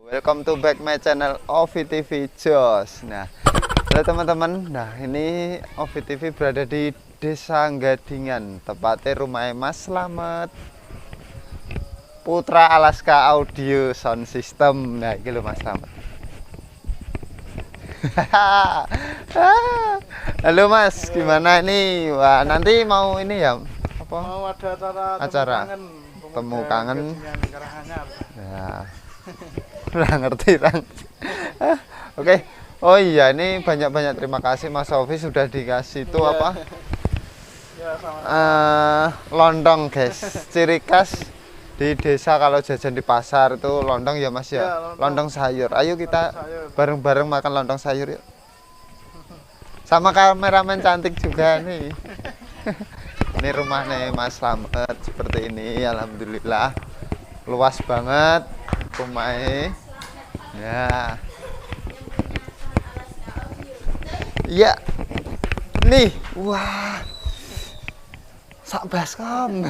Welcome to back my channel Ovi TV Jos. Nah, halo teman-teman. Nah, ini Ovi TV berada di Desa Gadingan, tepatnya rumah Mas Slamet Putra Alaska Audio Sound System. Nah, ini loh Mas Slamet. Halo Mas, gimana ini? Wah, nanti mau ini ya? Apa? Mau ada acara temu kangen. Ya. Udah ngerti Rang. Oke. Oh iya, ini banyak-banyak terima kasih Mas Ovi sudah dikasih itu apa? Ya, sama. Lontong guys. Ciri khas di desa kalau jajan di pasar itu lontong ya Mas ya. Ya, lontong sayur. Ayo kita sayur. bareng-bareng makan lontong sayur yuk. Sama kameramen cantik juga nih. Ini rumahnya Mas Slamet seperti ini, alhamdulillah. Luas banget rumahnya. Ya. Iya. Nih, wah. Sak baskom.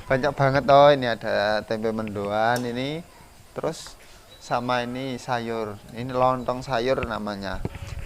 Banyak banget oh, ini ada tempe mendoan ini. Terus sama ini sayur. Ini lontong sayur namanya.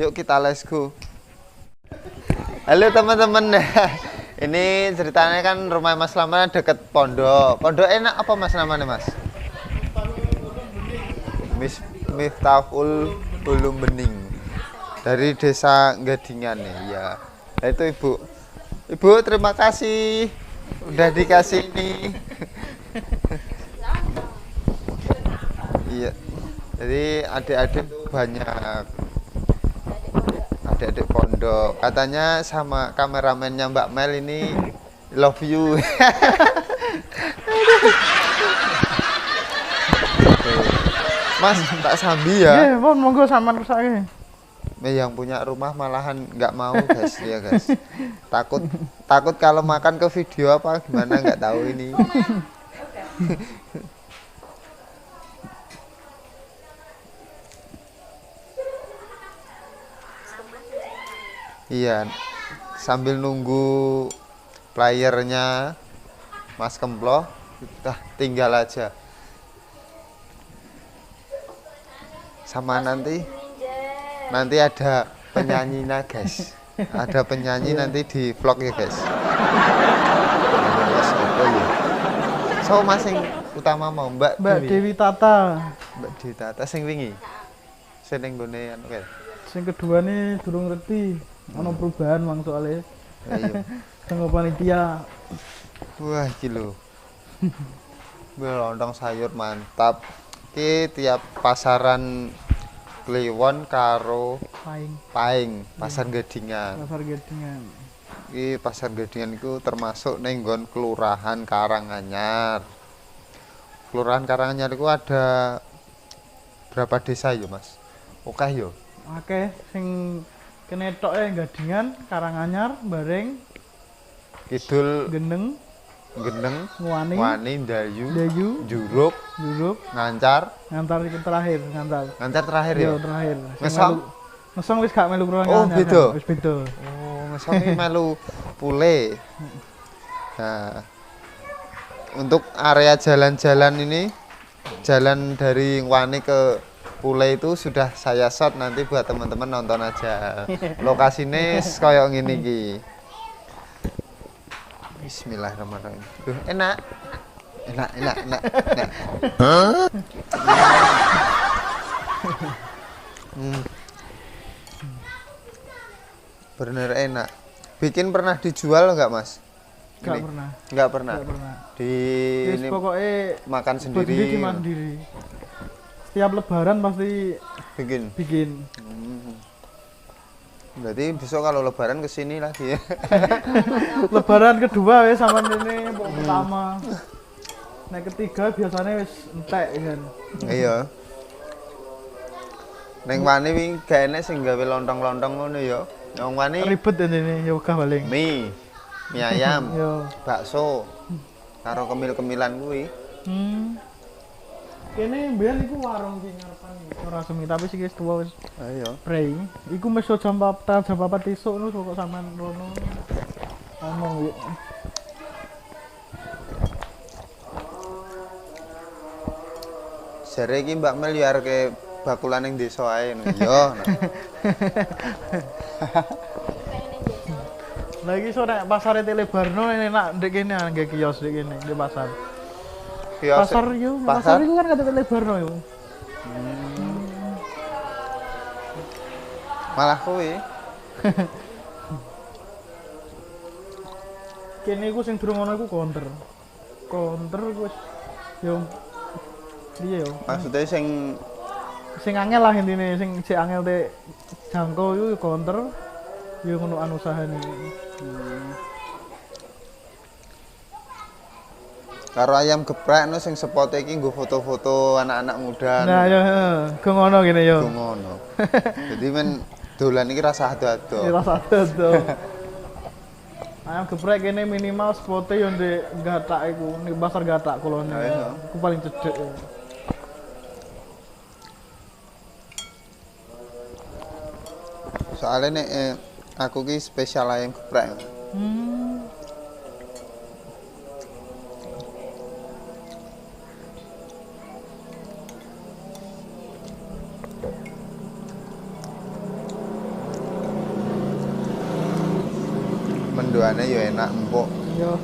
Yuk kita let's go. Halo teman-teman. Ini ceritanya kan rumah Mas Slamet deket pondok. Pondok enak apa Mas namanya Mas? Miftahul Ulum Bening dari Desa Gadingan nih ya. Nah, itu Ibu terima kasih udah dikasih ini. Iya. Jadi adik-adik banyak. Adik-adik pondok. Katanya sama kameramennya Mbak Mel ini love you. Mas, tak sambi ya. Nggih, mohon monggo sampean rusake. Yang punya rumah malahan nggak mau guys ya guys. Takut kalau makan ke video apa gimana nggak tahu ini. Iya, sambil nunggu playernya Mas Kemplo, kita tinggal aja. Sama nanti ada penyanyinya guys. Ada penyanyi nanti di vlog ya guys. So masing utama mau Mbak Dewi Tata. Mbak Dewi Tata sing wingi. Sing nggone anu kae. Sing kedua nih durung ngerti ono perubahan mang soalnya. Ayo. Sang panitia. Wah, iki lho. Lontong sayur mantap. Iki tiap pasaran Kliwon karo Paing, Pasar Gadingan. Pasar Gadingan. Iki Pasar Gadingan itu termasuk ning nggon Kelurahan Karanganyar. Kelurahan Karanganyar itu ada berapa desa ya, Mas? Oke yo. Oke, sing kene toke Gadingan, Karanganyar, Bareng, Kidul, Geneng, Wani, Dayu, Jurup, Ngancar Ngantar terakhir, Ngancar terakhir ya. Yo terakhir. Ngesong wis gak melu Karanganyar. Oh, beda. Wis beda. Oh, ngesong iki melu Pule. Nah, untuk area jalan-jalan ini, jalan dari Wani ke Pule itu sudah saya shot, nanti buat teman-teman nonton aja. Lokasinya kayak gini iki. Bismillahirrahmanirrahim. Enak. Hah? Bener enak. Bikin pernah dijual enggak, Mas? Enggak pernah. Enggak pernah. Di Ini pokoknya makan sendiri. Sendiri. Setiap lebaran pasti bikin. Berarti besok kalau lebaran kesini lagi ya. Lebaran kedua wis sama ini pertama. Nah ketiga biasanya wis entek kan. Iya. Neng Wani wingi gak enek sing gawe lontong-lontong ngono ya. Nang Wani Ribet ini ya wegah paling. mie ayam, Yo. bakso, karo kemil-kemilan kuwi. Kene mbiyen iku warung ki ngarepan ora semi tapi sik wis tuwa wis. Ayo. Prei. Iku meso jam 4 esuk ngono kok sampean rono. Ngomong yo. Jare iki Mbak Mel ke bakulan ning desa ae ngono. Yo. Lah iki iso nek pasare Telebarno enak ndek kene nggih kios ndek kene di pasar. Kios. Pasar iku kan kate Telebarno yo. Malah kuwi. Kene iku sing durung ono iku counter. Counter wis yo piye yo. Maksudnya Sing angel lah intine sing sik angel te jangkau iku counter yo ngono an usahane. Karo ayam geprek no sing spot iki nggo foto-foto anak-anak muda. Nah ya go ngono kene yo. Ngono. Jadi men dolan iki rasa ado-ado. Rasa ado. Ayam geprek kene minimal spote yo ndek Gatak iku, ning pasar Gatak kulone. Iku paling cedhek ya. Soalnya nek aku ki spesial ayam geprek. Mendoane yo enak empuk. Yo.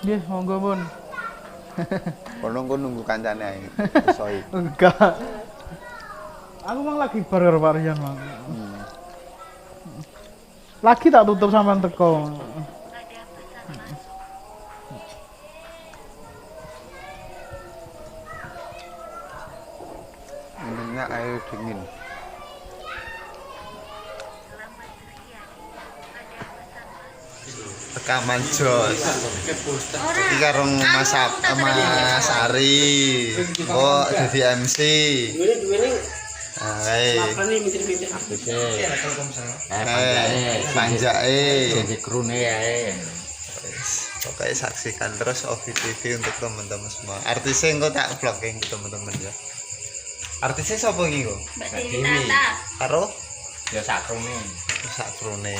Nggih, monggo pun. Kono ku nunggu kancane ae. Soi. Enggak. Aku mang lagi bar Pak Rian mang. Lagi tak tutup sampean teko. Minumnya air dingin. Rekaman jos. Iki karo Mas Ari. Oh, dadi MC. Hai. Panjake. Jadi krune ae. Pokoknya saksikan terus Ovi TV untuk teman-teman semua. Artisnya engko tak vlogging ke teman-teman ya. Artisnya sapa iki kok? Mbak Dewi Tata. Karo Ya sakrone. sakrone.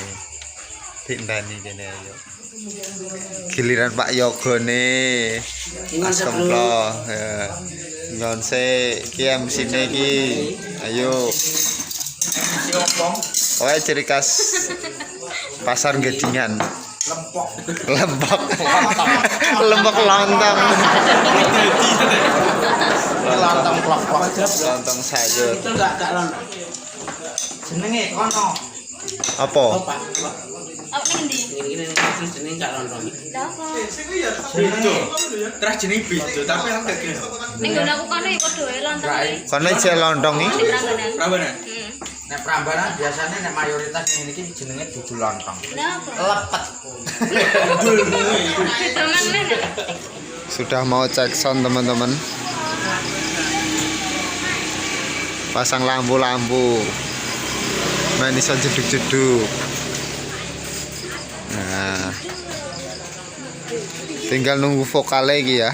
Dindani kene ayo. Giliran Pak Yogo nih. Mas Kemplo. Ya. Nyonse iki MC-ne iki. Ayo. Pokoknya ciri khas pasar Gedingan. Lempok lempok lontong Lontong plok-plok. lontong sayur Jenenge kono. apa Oh, ini. Ini jenenge gak lontong. Lah apa? Terus jenenge beda tapi aku gak kira. Ning nggon aku kono ya padha wae lontong iki. kono jek lontong iki Di Prambanan. Prambanan. Heeh. Nek Prambanan biasanya nek mayoritas ngene iki jenenge dudu lontong. Lah apa? Lepet. Hitungan mana? sudah mau cek sound teman-teman, pasang lampu-lampu, main iso jeduk-jeduk. Nah, tinggal nunggu vokal lagi ya.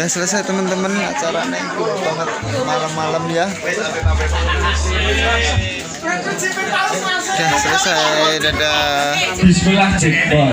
Udah selesai teman-teman acaranya itu banget malam-malam ya. Udah selesai, dadah. Bismillah, jackpot.